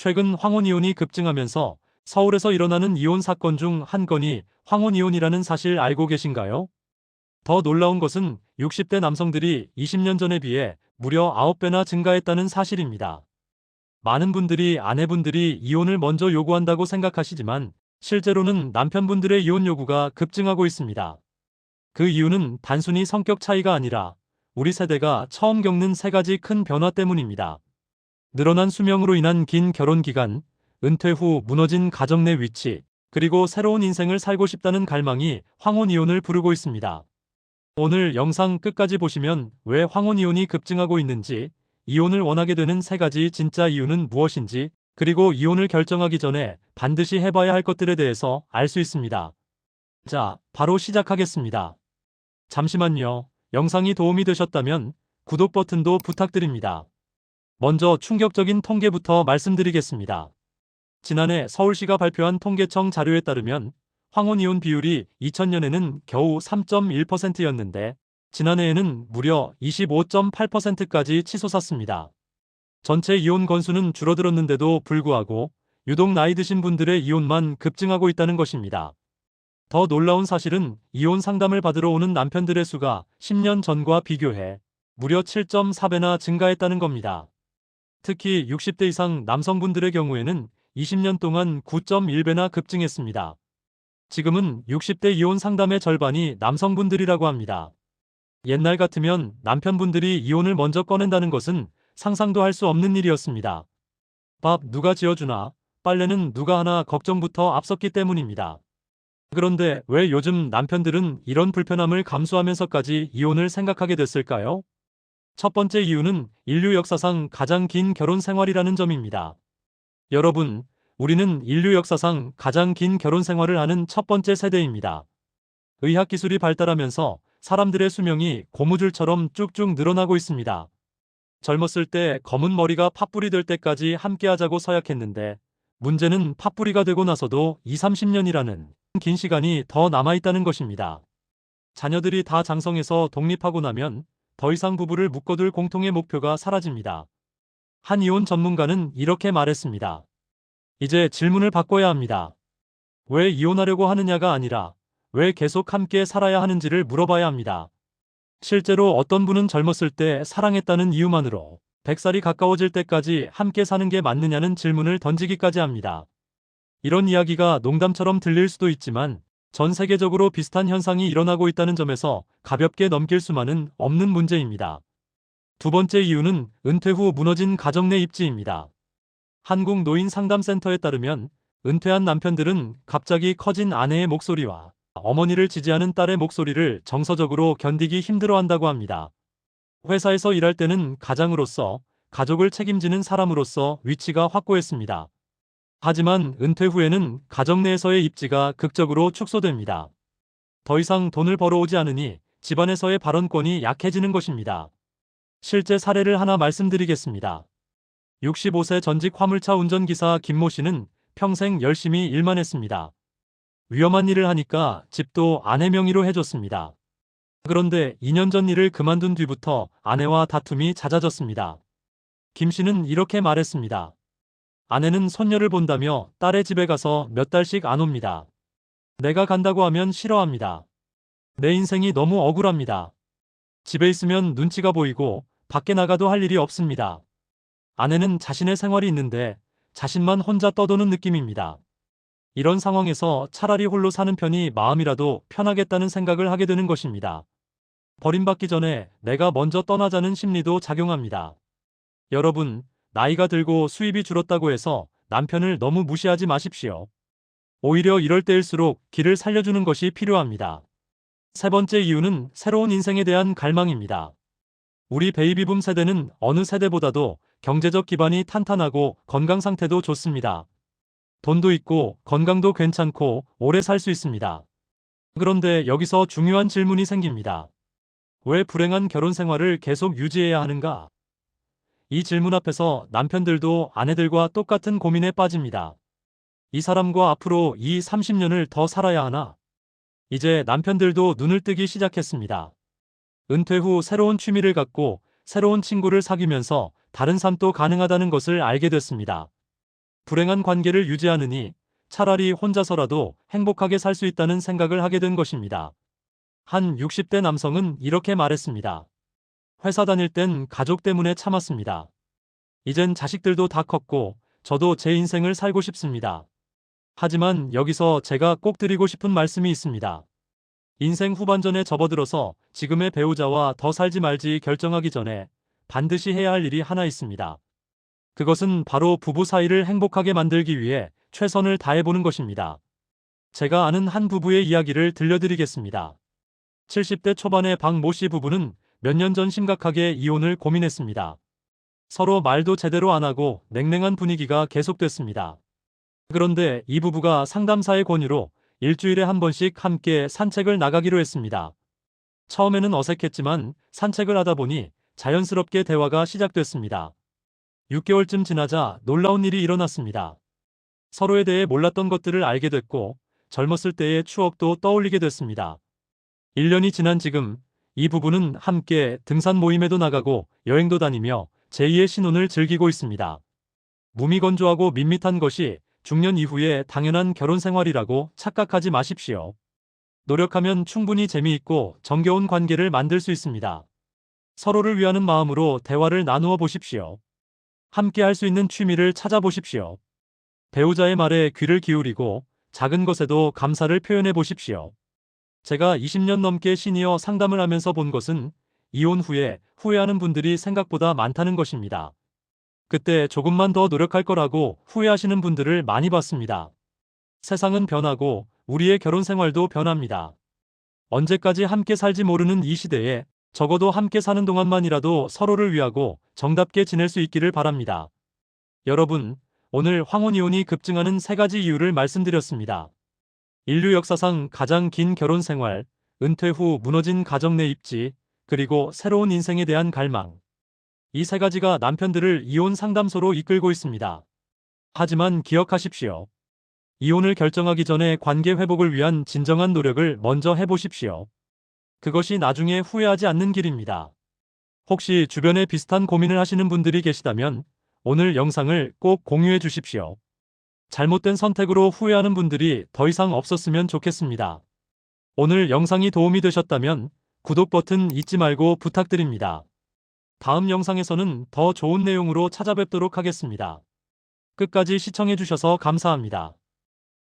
최근 황혼이혼이 급증하면서 서울에서 일어나는 이혼 사건 중 한 건이 황혼이혼이라는 사실 알고 계신가요? 더 놀라운 것은 60대 남성들이 20년 전에 비해 무려 9배나 증가했다는 사실입니다. 많은 분들이 아내분들이 이혼을 먼저 요구한다고 생각하시지만 실제로는 남편분들의 이혼 요구가 급증하고 있습니다. 그 이유는 단순히 성격 차이가 아니라 우리 세대가 처음 겪는 세 가지 큰 변화 때문입니다. 늘어난 수명으로 인한 긴 결혼 기간, 은퇴 후 무너진 가정 내 위치, 그리고 새로운 인생을 살고 싶다는 갈망이 황혼이혼을 부르고 있습니다. 오늘 영상 끝까지 보시면 왜 황혼이혼이 급증하고 있는지, 이혼을 원하게 되는 세 가지 진짜 이유는 무엇인지, 그리고 이혼을 결정하기 전에 반드시 해봐야 할 것들에 대해서 알 수 있습니다. 자, 바로 시작하겠습니다. 잠시만요. 영상이 도움이 되셨다면 구독 버튼도 부탁드립니다. 먼저 충격적인 통계부터 말씀드리겠습니다. 지난해 서울시가 발표한 통계청 자료에 따르면 황혼이혼 비율이 2000년에는 겨우 3.1%였는데 지난해에는 무려 25.8%까지 치솟았습니다. 전체 이혼 건수는 줄어들었는데도 불구하고 유독 나이 드신 분들의 이혼만 급증하고 있다는 것입니다. 더 놀라운 사실은 이혼 상담을 받으러 오는 남편들의 수가 10년 전과 비교해 무려 7.4배나 증가했다는 겁니다. 특히 60대 이상 남성분들의 경우에는 20년 동안 9.1배나 급증했습니다. 지금은 60대 이혼 상담의 절반이 남성분들이라고 합니다. 옛날 같으면 남편분들이 이혼을 먼저 꺼낸다는 것은 상상도 할 수 없는 일이었습니다. 밥 누가 지어주나, 빨래는 누가 하나 걱정부터 앞섰기 때문입니다. 그런데 왜 요즘 남편들은 이런 불편함을 감수하면서까지 이혼을 생각하게 됐을까요? 첫 번째 이유는 인류 역사상 가장 긴 결혼 생활이라는 점입니다. 여러분, 우리는 인류 역사상 가장 긴 결혼 생활을 하는 첫 번째 세대입니다. 의학기술이 발달하면서 사람들의 수명이 고무줄처럼 쭉쭉 늘어나고 있습니다. 젊었을 때 검은 머리가 팥불이 될 때까지 함께하자고 서약했는데 문제는 팥불이가 되고 나서도 20, 30년이라는 긴 시간이 더 남아있다는 것입니다. 자녀들이 다 장성해서 독립하고 나면 더 이상 부부를 묶어둘 공통의 목표가 사라집니다. 한 이혼 전문가는 이렇게 말했습니다. 이제 질문을 바꿔야 합니다. 왜 이혼하려고 하느냐가 아니라 왜 계속 함께 살아야 하는지를 물어봐야 합니다. 실제로 어떤 분은 젊었을 때 사랑했다는 이유만으로 100살이 가까워질 때까지 함께 사는 게 맞느냐는 질문을 던지기까지 합니다. 이런 이야기가 농담처럼 들릴 수도 있지만 전 세계적으로 비슷한 현상이 일어나고 있다는 점에서 가볍게 넘길 수만은 없는 문제입니다. 두 번째 이유는 은퇴 후 무너진 가정 내 입지입니다. 한국노인상담센터에 따르면 은퇴한 남편들은 갑자기 커진 아내의 목소리와 어머니를 지지하는 딸의 목소리를 정서적으로 견디기 힘들어한다고 합니다. 회사에서 일할 때는 가장으로서, 가족을 책임지는 사람으로서 위치가 확고했습니다. 하지만 은퇴 후에는 가정 내에서의 입지가 극적으로 축소됩니다. 더 이상 돈을 벌어오지 않으니 집안에서의 발언권이 약해지는 것입니다. 실제 사례를 하나 말씀드리겠습니다. 65세 전직 화물차 운전기사 김모 씨는 평생 열심히 일만 했습니다. 위험한 일을 하니까 집도 아내 명의로 해줬습니다. 그런데 2년 전 일을 그만둔 뒤부터 아내와 다툼이 잦아졌습니다. 김 씨는 이렇게 말했습니다. 아내는 손녀를 본다며 딸의 집에 가서 몇 달씩 안 옵니다. 내가 간다고 하면 싫어합니다. 내 인생이 너무 억울합니다. 집에 있으면 눈치가 보이고 밖에 나가도 할 일이 없습니다. 아내는 자신의 생활이 있는데 자신만 혼자 떠도는 느낌입니다. 이런 상황에서 차라리 홀로 사는 편이 마음이라도 편하겠다는 생각을 하게 되는 것입니다. 버림받기 전에 내가 먼저 떠나자는 심리도 작용합니다. 여러분, 나이가 들고 수입이 줄었다고 해서 남편을 너무 무시하지 마십시오. 오히려 이럴 때일수록 길을 살려주는 것이 필요합니다. 세 번째 이유는 새로운 인생에 대한 갈망입니다. 우리 베이비붐 세대는 어느 세대보다도 경제적 기반이 탄탄하고 건강 상태도 좋습니다. 돈도 있고 건강도 괜찮고 오래 살 수 있습니다. 그런데 여기서 중요한 질문이 생깁니다. 왜 불행한 결혼 생활을 계속 유지해야 하는가? 이 질문 앞에서 남편들도 아내들과 똑같은 고민에 빠집니다. 이 사람과 앞으로 20, 30년을 더 살아야 하나? 이제 남편들도 눈을 뜨기 시작했습니다. 은퇴 후 새로운 취미를 갖고 새로운 친구를 사귀면서 다른 삶도 가능하다는 것을 알게 됐습니다. 불행한 관계를 유지하느니 차라리 혼자서라도 행복하게 살 수 있다는 생각을 하게 된 것입니다. 한 60대 남성은 이렇게 말했습니다. 회사 다닐 땐 가족 때문에 참았습니다. 이젠 자식들도 다 컸고 저도 제 인생을 살고 싶습니다. 하지만 여기서 제가 꼭 드리고 싶은 말씀이 있습니다. 인생 후반전에 접어들어서 지금의 배우자와 더 살지 말지 결정하기 전에 반드시 해야 할 일이 하나 있습니다. 그것은 바로 부부 사이를 행복하게 만들기 위해 최선을 다해보는 것입니다. 제가 아는 한 부부의 이야기를 들려드리겠습니다. 70대 초반의 박모 씨 부부는 몇 년 전 심각하게 이혼을 고민했습니다. 서로 말도 제대로 안 하고 냉랭한 분위기가 계속됐습니다. 그런데 이 부부가 상담사의 권유로 일주일에 한 번씩 함께 산책을 나가기로 했습니다. 처음에는 어색했지만 산책을 하다 보니 자연스럽게 대화가 시작됐습니다. 6개월쯤 지나자 놀라운 일이 일어났습니다. 서로에 대해 몰랐던 것들을 알게 됐고 젊었을 때의 추억도 떠올리게 됐습니다. 1년이 지난 지금 이 부부는 함께 등산 모임에도 나가고 여행도 다니며 제2의 신혼을 즐기고 있습니다. 무미건조하고 밋밋한 것이 중년 이후에 당연한 결혼 생활이라고 착각하지 마십시오. 노력하면 충분히 재미있고 정겨운 관계를 만들 수 있습니다. 서로를 위하는 마음으로 대화를 나누어 보십시오. 함께 할 수 있는 취미를 찾아보십시오. 배우자의 말에 귀를 기울이고 작은 것에도 감사를 표현해 보십시오. 제가 20년 넘게 시니어 상담을 하면서 본 것은 이혼 후에 후회하는 분들이 생각보다 많다는 것입니다. 그때 조금만 더 노력할 거라고 후회하시는 분들을 많이 봤습니다. 세상은 변하고 우리의 결혼 생활도 변합니다. 언제까지 함께 살지 모르는 이 시대에 적어도 함께 사는 동안만이라도 서로를 위하고 정답게 지낼 수 있기를 바랍니다. 여러분, 오늘 황혼이혼이 급증하는 3가지 이유를 말씀드렸습니다. 인류 역사상 가장 긴 결혼 생활, 은퇴 후 무너진 가정 내 입지, 그리고 새로운 인생에 대한 갈망. 이 3가지가 남편들을 이혼 상담소로 이끌고 있습니다. 하지만 기억하십시오. 이혼을 결정하기 전에 관계 회복을 위한 진정한 노력을 먼저 해보십시오. 그것이 나중에 후회하지 않는 길입니다. 혹시 주변에 비슷한 고민을 하시는 분들이 계시다면 오늘 영상을 꼭 공유해 주십시오. 잘못된 선택으로 후회하는 분들이 더 이상 없었으면 좋겠습니다. 오늘 영상이 도움이 되셨다면 구독 버튼 잊지 말고 부탁드립니다. 다음 영상에서는 더 좋은 내용으로 찾아뵙도록 하겠습니다. 끝까지 시청해 주셔서 감사합니다.